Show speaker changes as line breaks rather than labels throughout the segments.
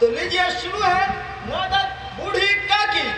तो लीजिए शुरू है नाटक बूढ़ी काकी।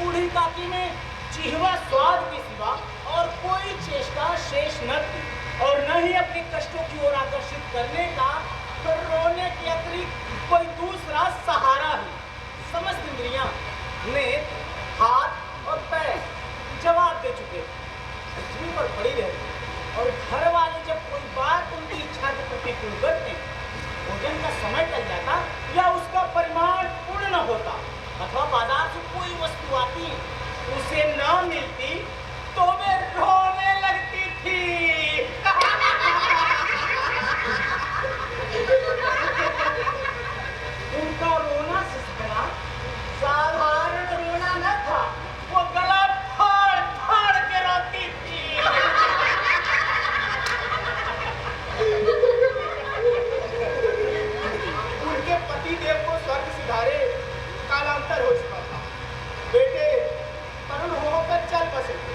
बूढ़ी काकी में जिह्वा स्वाद के सिवा और कोई चेष्टा शेष न थी, और न ही अपने कष्टों की ओर आकर्षित करने का तो रोने के अतिरिक्त कोई दूसरा सहारा ही। समस्त इंद्रियां, नेत्र, हाथ और पैर जवाब दे चुके, पृथ्वी पर पड़ी रहती, और घर वाले जब कोई बात उनकी इच्छा के प्रतिकूल करते, भोजन का समय टल जाता या उसका परिमाण पूर्ण न होता, अथवा बाजार से कोई वस्तु आती उसे न मिलती, तो वे रोने लगती थी। उनका रोना सिसकना साधारण रोना न था, वो गला फाड़ फाड़ के रोती थी। उनके पति देव को स्वर्ग सिधारे कालांतर हो चुका था। बेटे तरुण होकर चल बसे थे।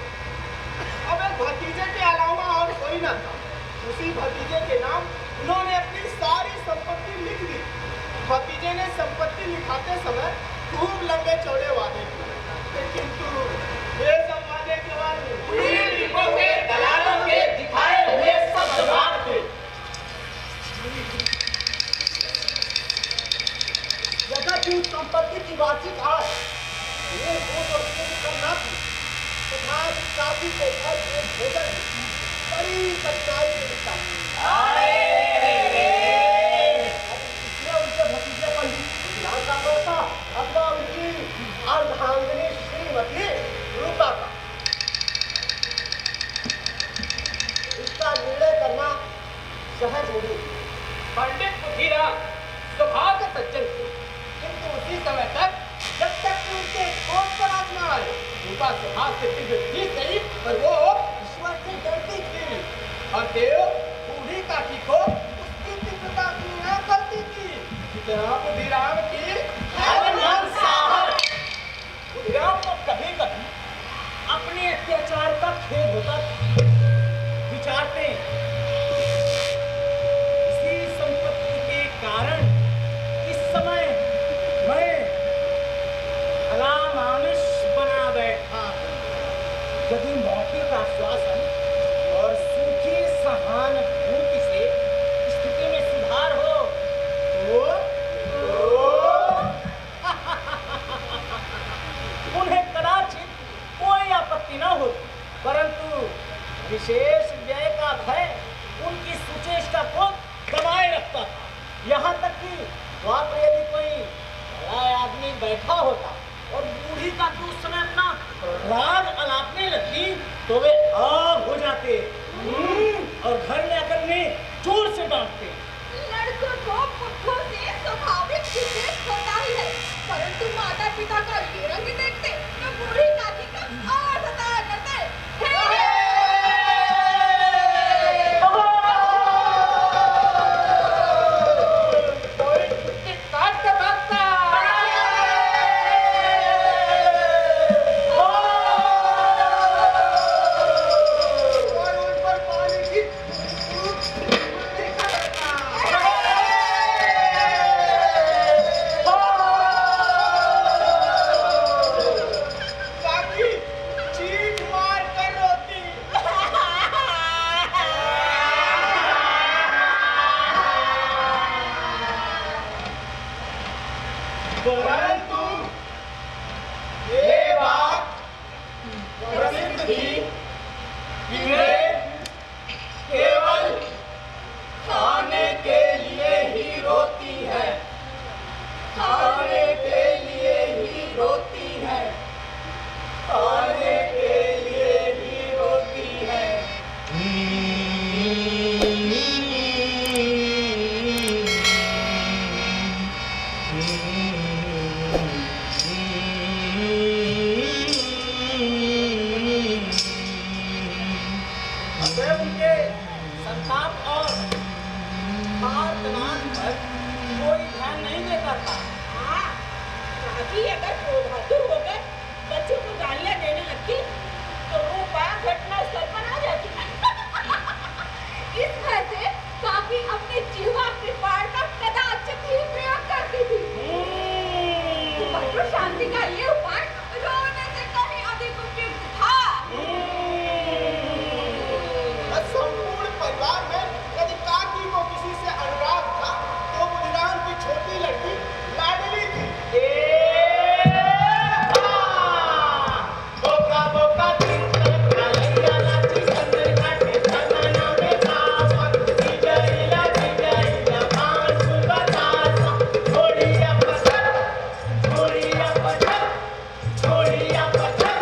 अब एक भतीजे के अलावा और कोई न था। उसी भतीजे के नाम उन्होंने अपनी सारी संपत्ति लिख दी। भतीजे ने संपत्ति लिखाते समय खूब लंबे चौड़े वादे किए, किंतु ये सब वादे केवल दलालों के दिखाए हुए शब्द मात्र थे। यद्यपि संपत्ति की वार्षिक आय करना थी, तथा काफी को घर के भोजन बड़ी कठिनाई से मिलता। उनके भतीजे पंडित का बेटा अथवा उनकी अर्धांगिनी श्रीमती रूपा का इसका निर्णय करना सहज नहीं। पंडित बुद्धिराम स्वभाव के सज्जन थे, किंतु उसी समय तक जब तक उनके कोट पर आत्मा आए, उनका स्वभाव से थी सही, पर वो ईश्वर से डरती थी, और देव बूढ़ी काकी को उसकी तीव्रता की न करती थी। इतना बुद्धिराम की बुद्धिराम को कभी कभी अपने अत्याचार का खेद होता था। विचारते इसी संपत्ति के कारण इस समय मैं भला मानुष बना बैठा, यदि मौखिक आश्वासन और सूखी सहानुभूति से स्थिति में सुधार हो तो उन्हें कदाचित कोई आपत्ति न होती, परंतु विशेष व्यय का भय उनकी सुचेष्टा को दबाए रखता था। यहाँ तक कि वहाँ पर यदि कोई बड़ा आदमी बैठा होता और बूढ़ी का तो उस समय अपना राग अलापने लगती तो वे आग हो जाते और घर में आकर उन्हें जोर से डांटते।
लड़कों को पुट्ठों से स्वाभाविक विशेष होता ही है, परंतु माता पिता का ये रंग देखते तो बूढ़ी काकी का और सताया करते।
परंतु ये बात प्रसिद्ध थी कि वे केवल खाने के लिए ही रोती है, खाने के लिए ही रोती है, खाने के लिए ही रोती है।
उनके संताप और आर्तनाद पर कोई ध्यान नहीं देता था।
काकी अगर क्रोधातुर होकर बच्चों को गालियां देने लगती तो रूपा घटना स्थल पर आ जाती। इस भय से काकी अपने जिह्वा कृपाण का कदाचित ही प्रयोग करती थी। परंतु शांति का ये उपाय रोने से कहीं अधिक उपयुक्त था।
संपूर्ण परिवार में यदि काकी को किसी से अनुराग था तो बुधिराम की छोटी लड़की लाडली थी। बोका बोका चिंतन लाची संदर काटे सना में सासा जिजैला जिजैला भान सुबतासा छोड़िया पत्थर छोड़िया पत्थर छोड़िया पत्थर।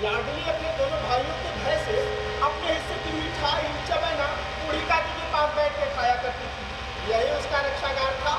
लाडली अपने दोनों भाइयों के भय से अपने हिस्से की मिठाई चबना बूढ़ी काकी के पास बैठ के खाया करती थी। यही उसका रक्षागार था।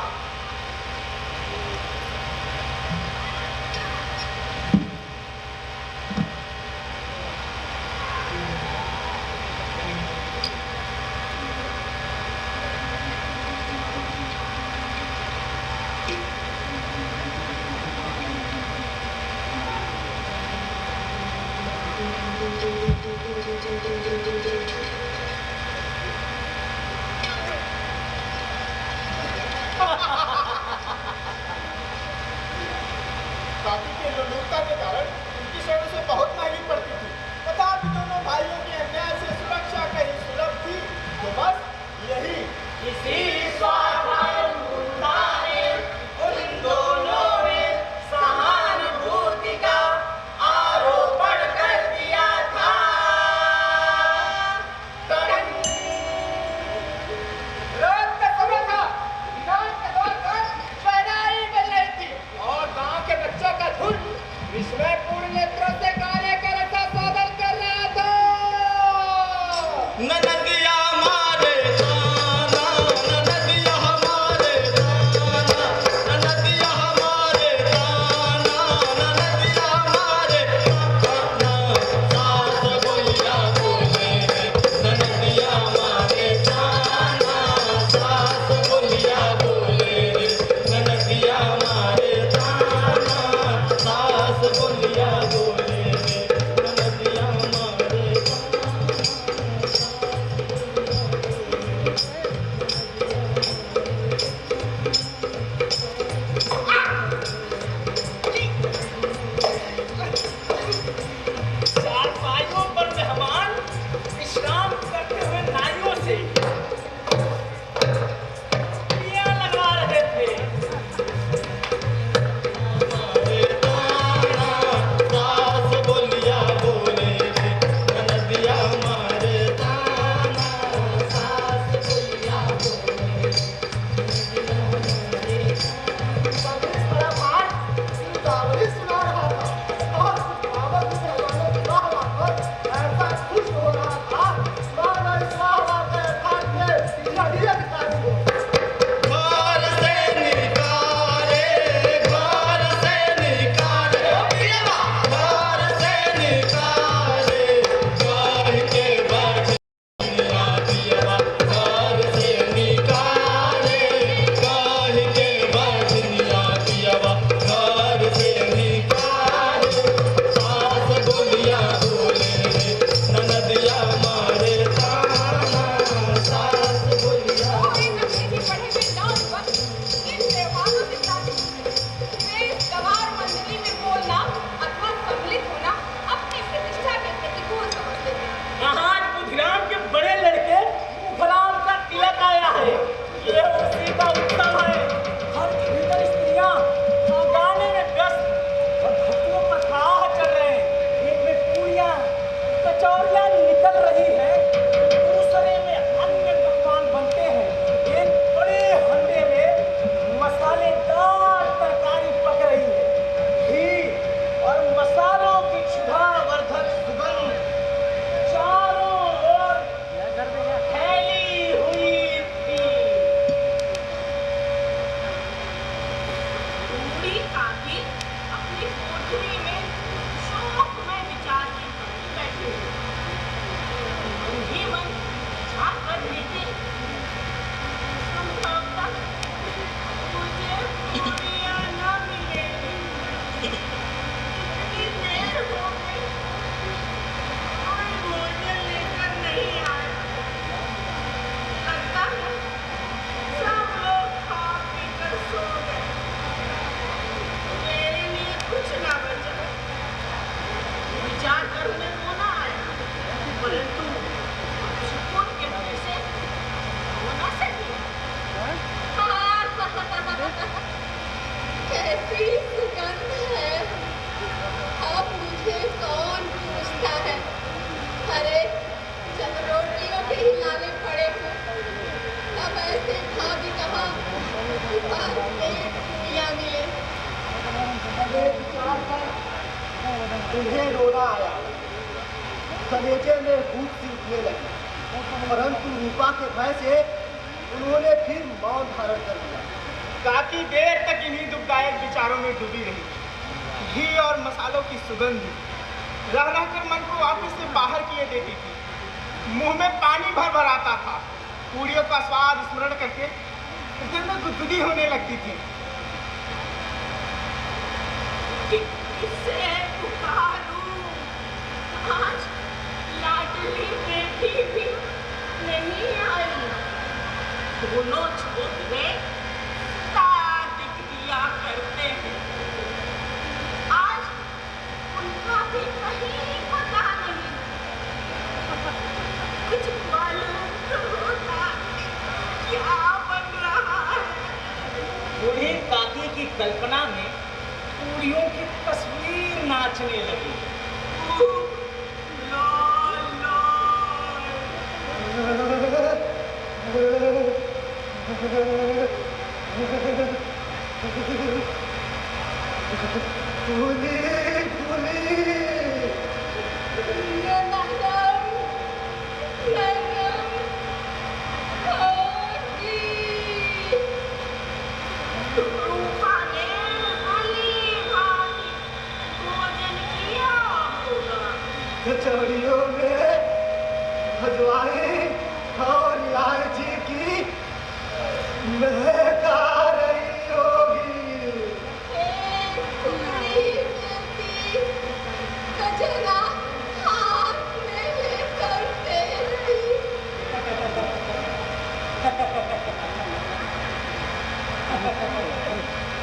काकी के लोलुपता के कारण उनकी शरण से बहुत महंगी पड़ती थी, तथापि दोनों भाइयों की अन्याय से सुरक्षा कहीं सुलभ थी। तो बस यही इसी स्वाभाविकता ने उन दोनों में सहानुभूति का आरोपण कर दिया था।
निकल रही है, दूसरे में अन्य पकवान बनते हैं। एक बड़े हंडे में मसालेदार तरकारी पक रही है। घी और मसालों की क्षुधावर्धक सुगंध चारों ओर फैली हुई थी।
बूढ़ी काकी अपनी कोठरी में शोकमय विचार में बैठी हुई। उन्हीं मन झाँक कर देखे, संभवतः मुझे पूरियां न मिलेंगी। इतनी देर हो गई, कोई भोजन लेकर नहीं आया। लगता है सब लोग खा पीकर सो गए। मेरे लिए कुछ ना बचा। विचार कर उन्हें रोना आया, परंतु सुकून के भय से रो ना सकी।
कैसी सुगंध है, अब मुझे कौन पूछता है। अरे जब रोटियों के ही लाने पड़े हो तब ऐसे खा भी कहा कि बस पेट पूरियां मिले।
ये विचार कर उन्हें रोना आया, कलेजे में भूख सी उठने लगी, परंतु रूपा के भय से उन्होंने फिर मौन धारण कर लिया। काफी देर तक इन्हीं दुखदायक विचारों में डूबी रही। घी और मसालों की सुगंध रह रहकर मन को वापस से बाहर किए देती थी। मुंह में पानी भर भर आता था। पूरियों का स्वाद स्मरण करके दिल में गुदगुदी होने लगती थी।
किसे पुकारूं? आज लाडली बेटी भी नहीं आई। दोनों छोकरे दिख दिया करते हैं। आज उनका भी कहीं पता नहीं। कुछ मालूम तो होता क्या बन रहा है।
बूढ़ी काकी की कल्पना में पूरियों की तस्वीर नाचने लगी।
लाल लाल
नरम नरम होगी।
रूपा ने भली भांति भोजन किया होगा।
कचौड़ियों में अजवाइन और इलायची की महक आ रही होगी।
एक पूरी मिलती कचरा हाथ में लेकर तेरी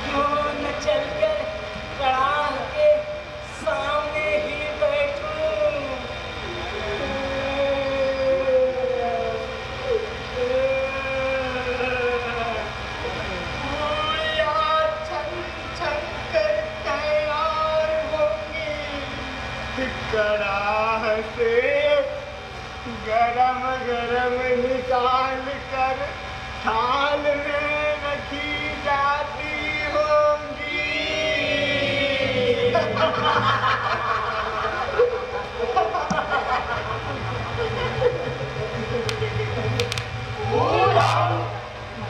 क्यों न चलकर कड़ाह के सामने ही बैठूं?
पूरियां छन छन कर तैयार होंगी। कड़ाह से गरम गरम निकाल कर थाल में रखी जाती होंगी।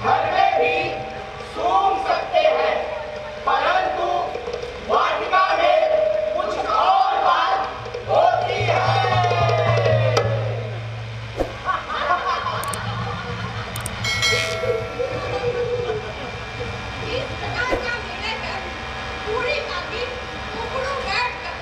घर में भी सूंघ सकते हैं, परंतु वाटिका में कुछ और बात होती है।
इस प्रकार का निर्णय कर पूरी काकी उखड़ू बैठ कर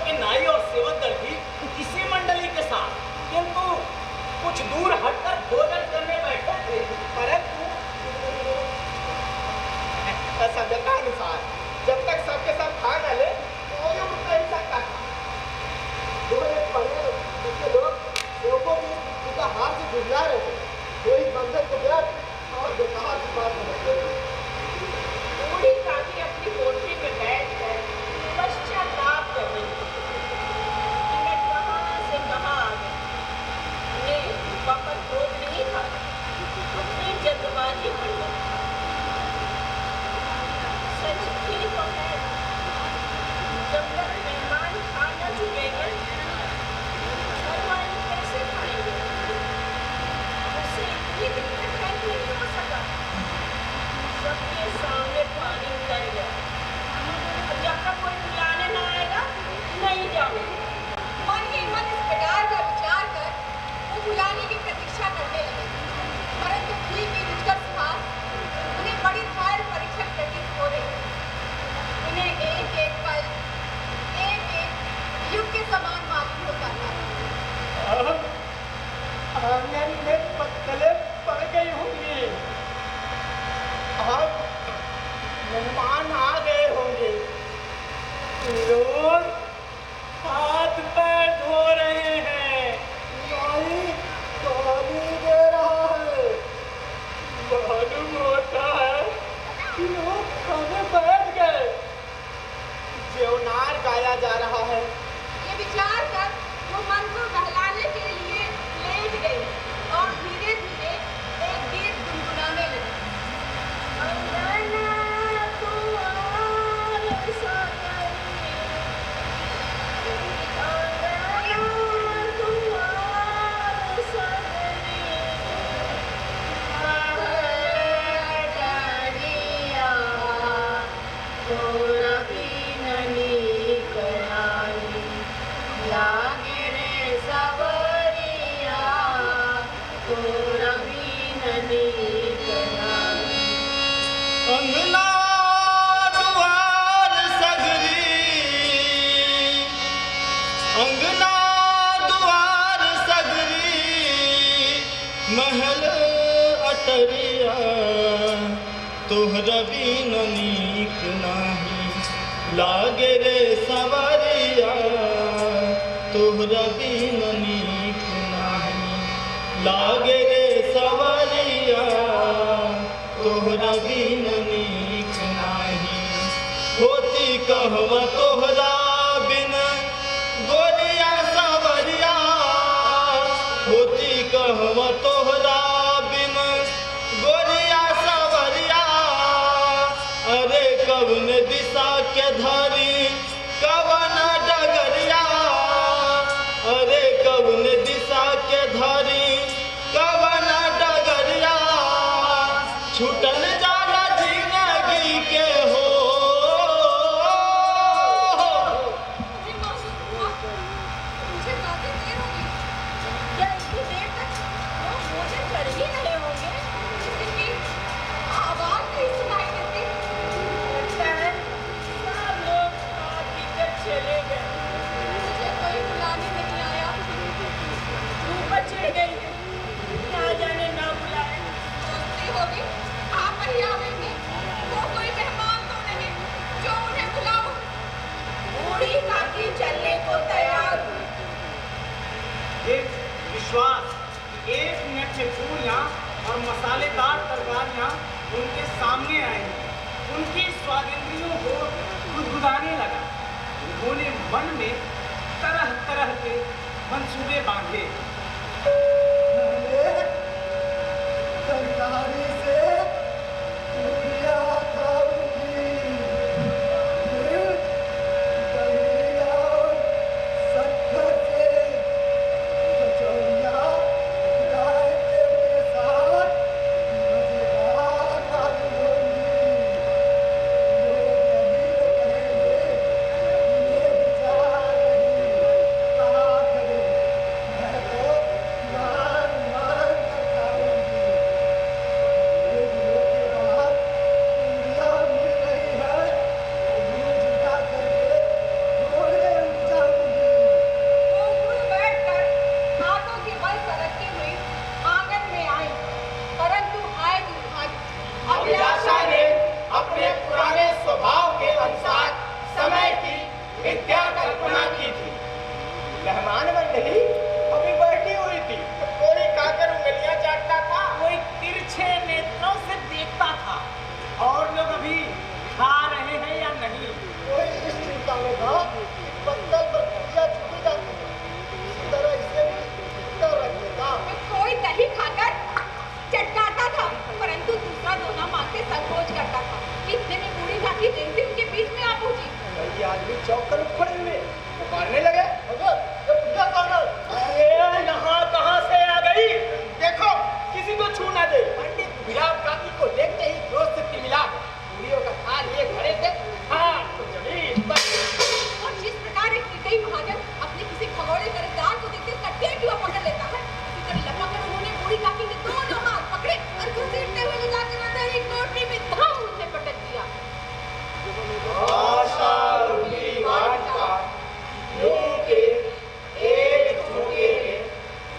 के नाई और सेवक दल भी इसी मंडली के साथ किंतु कुछ दूर हटकर भोजन करने बैठे थे, परंतु
संगत का अनुसार जब तक सबके सब खा न ले तो ये उठ नहीं सकता था। जो एक बड़े उसके लोग सेवकों की उनका हाथ से झुला रहे थे, कोई बंधन को गया और जो कहा की बात समझते थे।
बूढ़ी काकी अपनी कोठरी में बैठकर पश्चाताप कर रही थी कि मैं कहाँ से कहाँ आ गई। उन्हें पापा क्रोध नहीं था, अपनी जल्दबाजी में था। सच ही तो है, जब तक मेहमान खा न चुकेंगे घर वाले कैसे खाएंगे। उससे इतनी दिक्कत कैसे नहीं हो सका। सबके सामने पानी उतर गया। अब जब तक कोई बुलाने ना आएगा नहीं जाऊंगी।
मन ही मन इस बिगाड़ का विचार कर वो बुलाने की प्रतीक्षा करने लगे, परंतु ठीक ही रुचकर सुहास उन्हें बड़ी भार परीक्षा प्रतीत हो रही। उन्हें एक एक पल एक एक युग के समान मालूम होता था।
आंगन में पत्तले पड़ गई होंगी। अब मेहमान आ गए होंगे।
लोग हाथ पैर धो रहे हैं।
नाई गाली दे रहा है।
मालूम होता है कि लोग खाने बैठ गए।
जेवनार गाया जा रहा है।
ये विचार कर वो मन को बहलाने के लिए लेट गई और धीरे धीरे एक गीत गुनगुनाने लगी।
अंगना द्वार सगरी, अंगना द्वार सगरी, महल अटरिया, तोहरा बिन नीक नाही लागे रे सवरिया, तोहरा बिन नीक नाही लागे रे सवरिया, तोहरा बिन नीक नाही। होती कहवा तोहरा बिन गोरिया सवरिया, होती कहवा तोहरा बिन गोरिया सवरिया। अरे कवन दिशा के धरी कवन डगरिया, अरे कवन दिशा के धरी कवन डगरिया। छूटल जाला जिंदगी के हो।
मुझे महसूस हुआ मुझे काफी देर हो गई।
क्या इतनी देर तक वो भोजन कर ही रहे होंगे?
किसी की आवाज नहीं सुनाई देती।
लगता है सब लोग खा पी कर चले गए।
मुझे कोई बुलाने नहीं आया।
ऊपर चढ़ गई है, क्या जाने ना बुलाए।
सोचती होगी आप ही आवेंगे। वो कोई मेहमान तो नहीं जो उन्हें बुलाओ।
बूढ़ी काकी चलने को तैयार हुई।
एक विश्वास कि एक मिनट में पूरियां और मसालेदार तरकारियां उनके सामने आई, उनकी स्वादेंद्रियों को गुदगुदाने लगा। उन्होंने मन में तरह तरह के मंसूबे बांधे।
सरकारी से पूरिया खाऊंगी, फिर दही और शक्कर से कचौड़ियाँ रायते के साथ मजेदार मालूम होंगी। लोग यही तो कहेंगे, ये विचार नहीं, कहा करें। मैं तो
गुलाब काकी को देखते ही दोस्त की मिला पूरियों का थाल लिए खड़े थे। हाँ तो जमीन पर
और जिस प्रकार एक निकई महाजन अपने किसी खगोड़े खरीदार को देखते उसका टेक हुआ पकड़ लेता है, फिर लपक कर उन्होंने बूढ़ी काकी के दोनों हाथ पकड़े और घसीटते हुए ले जाकर अंदर एक कोठरी में धम उसे पटक दिया।
आशा रूपी वाटिका यूं के एक झोंके में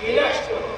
विनष्ट हो गई।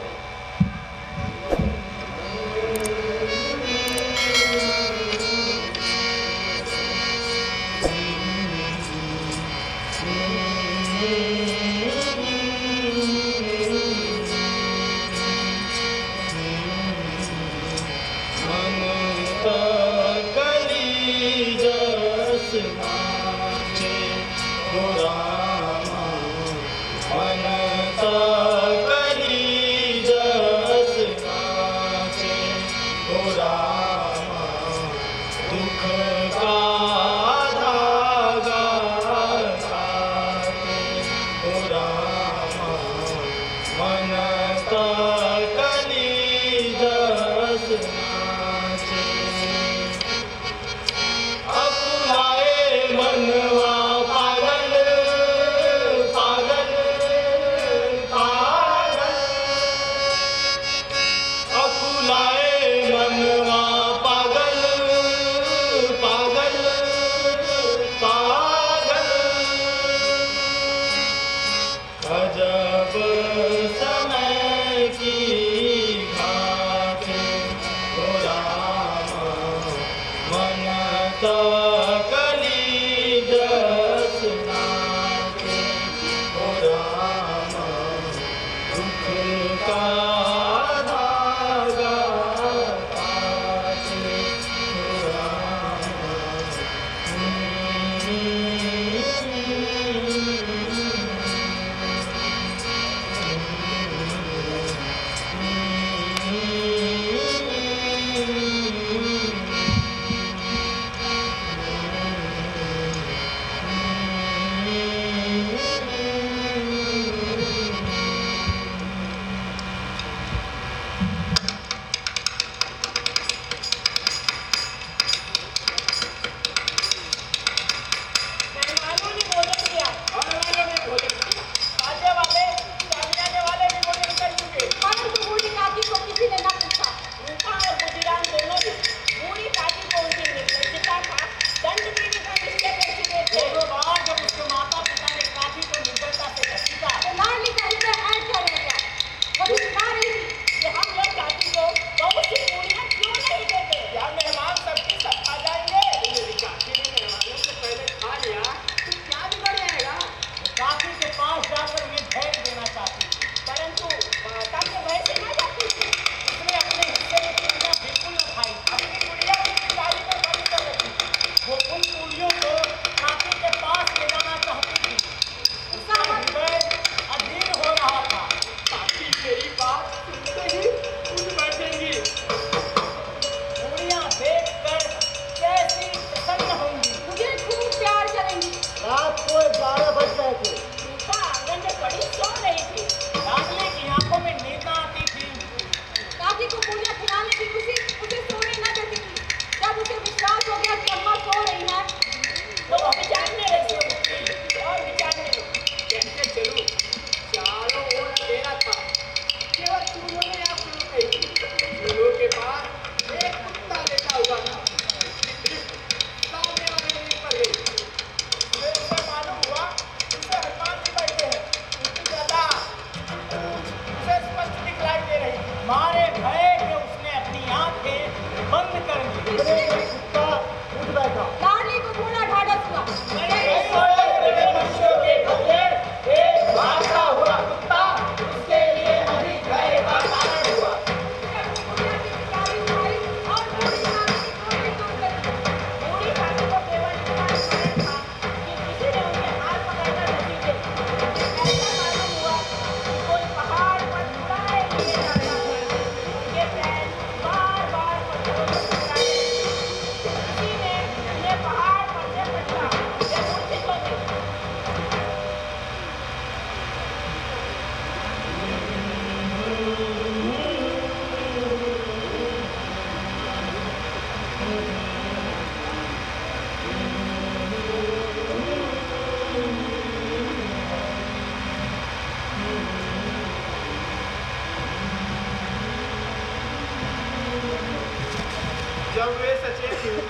जब वे सचेत हुई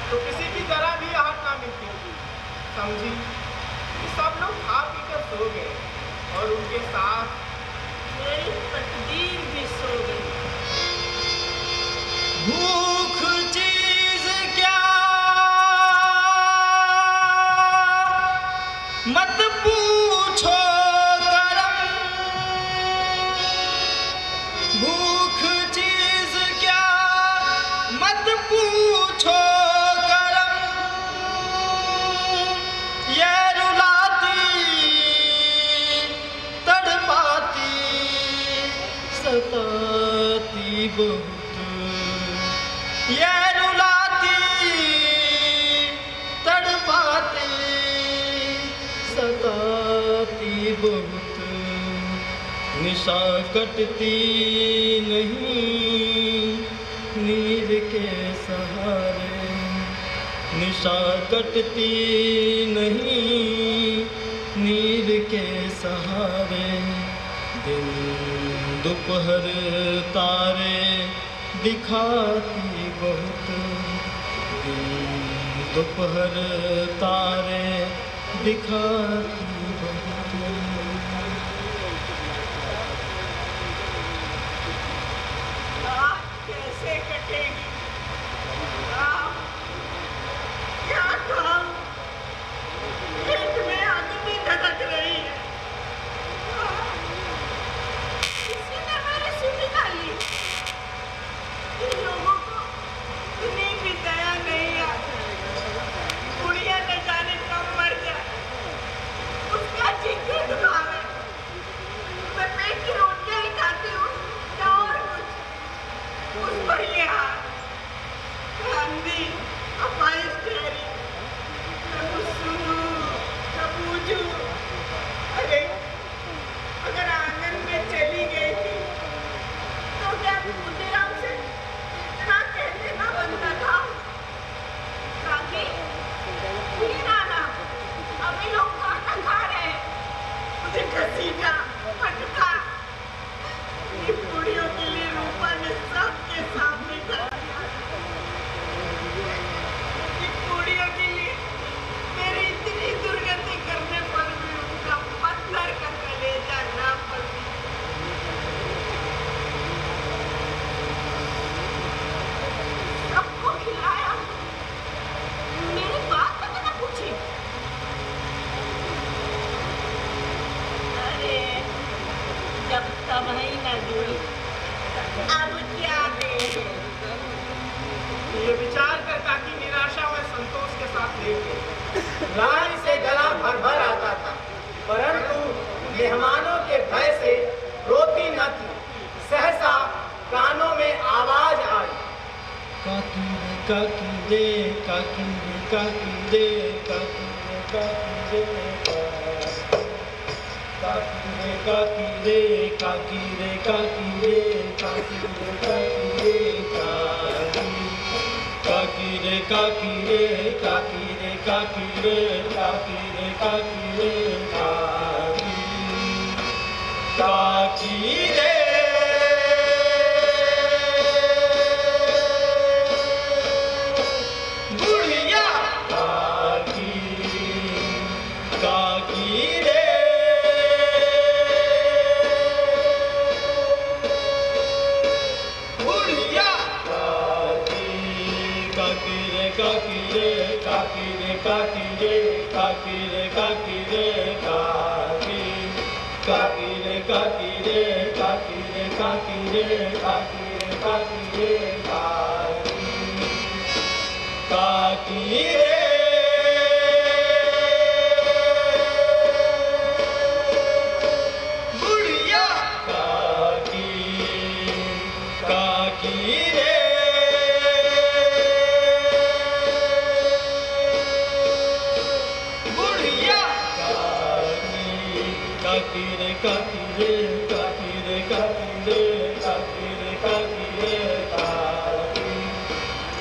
तो किसी की जरा भी आहट ना मिलती। समझी कि सब लोग खा पी कर सो गए और उनके साथ
मेरी तकदीर भी सो गई।
भूख चीज क्या मत पूछो करम, भूख चीज क्या मत पूछो करम, ये रुलाती तड़पाती सताती बहुत, ये रुलाती तड़पाती सताती बहुत, निशा कटती नहीं नीर के सहारे, निशा कटती नहीं नीर के सहारे, दिन दोपहर तारे दिखाती बहुत, दिन दोपहर तारे दिखाती बहुत।
रात कैसे कटेगी? रात क्या खाऊं? पेट में अग्नि धधक रही है। किसी ने मेरी सूली डाली। इन लोगों को इतनी भी दया नहीं आती। बुढ़िया न जाने कब मर जाए, उसका जिक्र दुखावे। मैं पेट की रोटियां ही खाती हूँ या और कुछ। उस पर ये हाथ, आंधी, अपाइश तेरी, कब सुनूं, कब बूझूं। अरे अगर आंगन में चली गई थी तो क्या खुदीराम से इतना कह देना बनता था? काकी, फिर आना, अभी लोग खाना खा रहे हैं। मुझे घसीटा, फटका, ये बुढ़ियों के लिए रूपा ने सबके सामने कर दिया। ये बुढ़ियों के लिए मेरी इतनी दुर्गति करने पर भी उनका पत्थर का कलेजा ना पलटी। सबको खिलाया, मेरी बात तक न पूछी। अरे जब तब ही न जुड़ी, अब क्या दे?
ये विचार कर काकी निराशा व संतोष के साथ लेट गई। रानी से गला भर भर आता था, परंतु मेहमानों के भय से रोती न थी। सहसा कानों में आवाज आई,
काकी रे काकी रे काकी रे काकी रे काकी रे काकी रे काकी रे काकी रे काकी रे काकी रे काकी रे काकी रे काकी रे काकी रे काकी रे काकी काकी रे बुढ़िया काकी काकी रे बुढ़िया काकी काकी रे काकी रे काकी रे काकी रे काकी रे काकी रे काकी काकी रे काकी रे काकी रे काकी रे काकी रे काकी रे काकी काकी रे बुढ़िया काकी काकी रे बुढ़िया काकी काकी रे काकी रे काकी रे काकी रे काकी रे काकी रे काकी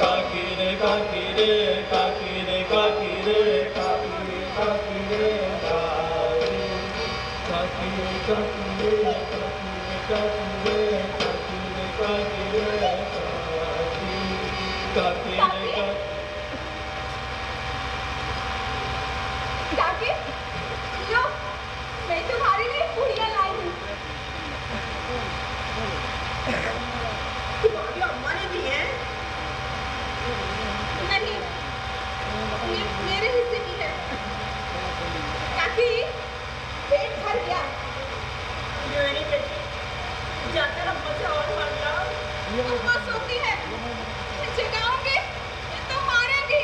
काकी रे काकी रे काकी रे काकी रे काकी रे काकी रे काकी काकी रे काकी रे काकी रे काकी रे काकी रे काकी
काकी
काकी, लो, मैं तुम्हारे लिए पूड़ियाँ लाई हूँ। तुम्हारी अम्मा ने दी हैं? नहीं, मेरे हिस्से की है। काकी, पेट भर गया। मेरी बेटी, जाकर अम्मा से और मांग लाओ। अम्मा सोती है, जगाओगे तो मारेंगी।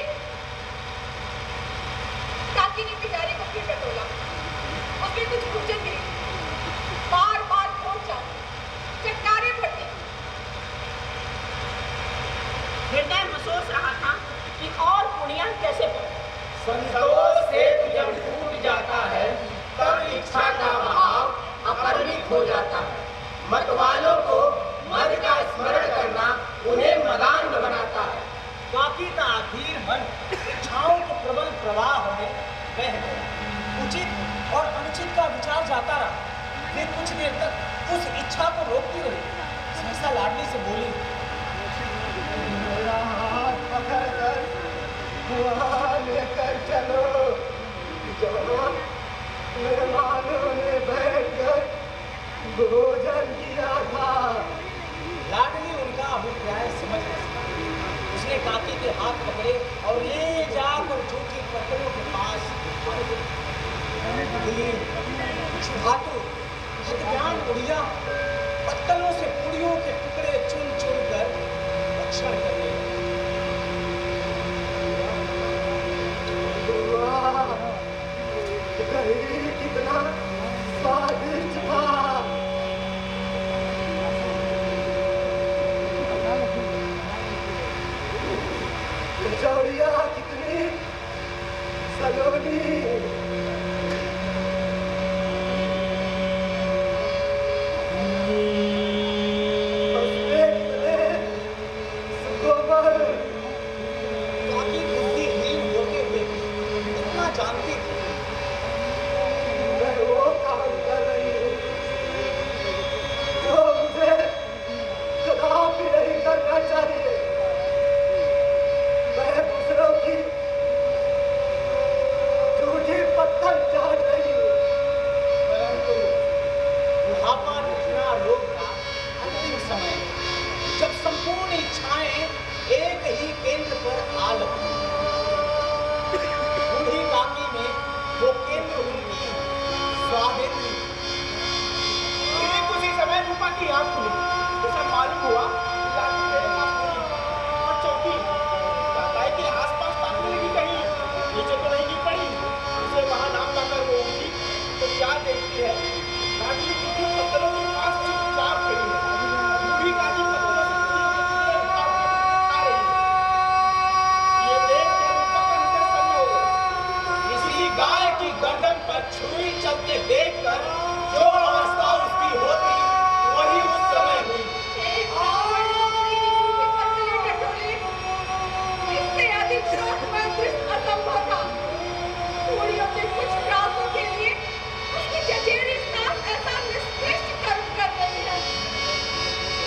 काकी ने बिचारी को फिर टटोला, उसमें कुछ भूचन गिरी, बार बार पहुंचा, चटकारे फटे। हृदय महसूस रहा था कि और पुड़ियां कैसे पड़े।
संतोष से जब टूट जाता है तब इच्छा का भाव अपरिमित हो जाता है। मतवालों को मद का स्मरण करना उन्हें मदान बनाता है।
काकी का अधीर मन इच्छाओं के प्रबल प्रवाह में बह गया। उचित और अनुचित का विचार जाता रहा। वे कुछ देर तक उस इच्छा को रोकती रही। सहसा लाडली से बोली,
मेरा हाथ पकड़कर वहाँ लेकर चलो जहाँ मेहमानों ने बैठकर भोजन किया था।
लाडली उनका अभिप्राय समझ न सका। उसने काकी के हाथ पकड़े और ले जाकर झूठी पत्थरों के पास धातु हथज्ञान पुड़िया पत्तलों से पुड़ियों के टुकड़े चुन चुन कर भक्षण करने लगे।
कितना स्वादिष्ट था। कचौड़ियाँ कितनी सलोनी।
काकी बुद्धिहीन होते हुए भी इतना जानती थी।
मैं वो काम कर रही हूँ जो मुझे कदापि नहीं करना चाहिए। मैं दूसरों की झूठी पत्थर चाट रही हूँ।
परंतु बुढ़ापा निकला रोग का अंतिम समय जब संपूर्ण इच्छाएं एक ही केंद्र पर आ लगती। बूढ़ी काकी में वो केंद्र उनकी स्वादेंद्री।
ठीक उसी समय रूपा की आंख खुली। उसे मालूम हुआ लाठी मेरे पास नहीं और चौकी काकाई के आसपास ताकने लगी कहीं नीचे तो नहीं गिर पड़ी। उसे वहां नाम लाकर वो उठी तो क्या देखती है लाठी कितनी पत्थरों के पास चुपचाप खड़ी है। बूढ़ी काकी पत्थरों से आ रही है। ये देख कर रूपा का हृदय सन्न हो गया।
किसी गाय की गर्दन पर छुरी चलते देखकर जो अवस्था उसकी होती वही उस समय हुई।
एक रावण दूसरे की झूठी पत्तलें टटोले, इससे अधिक शोकमय दृश्य असंभव था। पूड़ियों के कुछ प्रासों के लिए उसकी चचेरी सास ऐसा निष्कृष्ट कर्म कर रही है।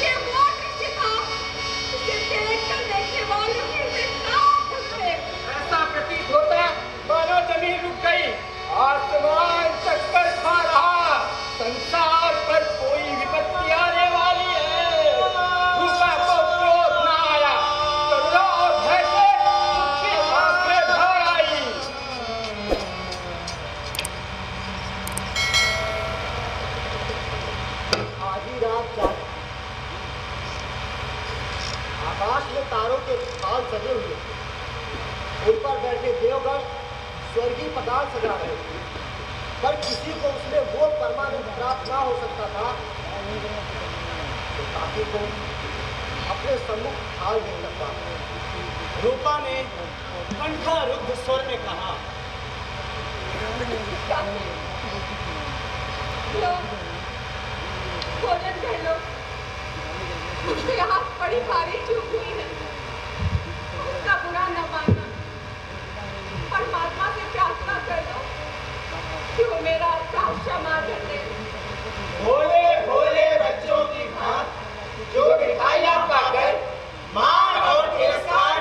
ये वो दृश्य था जिसे देखकर देखने वालों के हृदय कांप उठते।
ऐसा प्रतीत होता मानो जमीन रुक गई, आसमान चक्कर खा रहा, संसार पर कोई विपत्ति आने वाली है। रूपा को क्रोध न आया, करुणा और भय से उसकी आंखें भर आई। आधी रात जागी, आकाश में तारों के थाल सजे हुए, उन पर बैठे देवगण स्वर्गीय पदार्थ सजा रहे थे। पर किसी को उसमें वो परमानंद प्राप्त ना हो सकता था तो काकी को अपने सम्मुख थाल देख सकता था।
रूपा ने कंठारुद्ध स्वर में कहा,
लो, भोजन कर लो। मुझे यहाँ बड़ी भारी चूक हुई है। उसका बुरा न मानना। परमात्मा से प्रार्थना कर लो कि वो मेरा अपराध क्षमा कर दे।
भोले भोले बच्चों की भांति जो मिठाइयाँ पाकर मान और तिरस्कार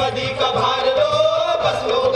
नदी का भार लो, बस लो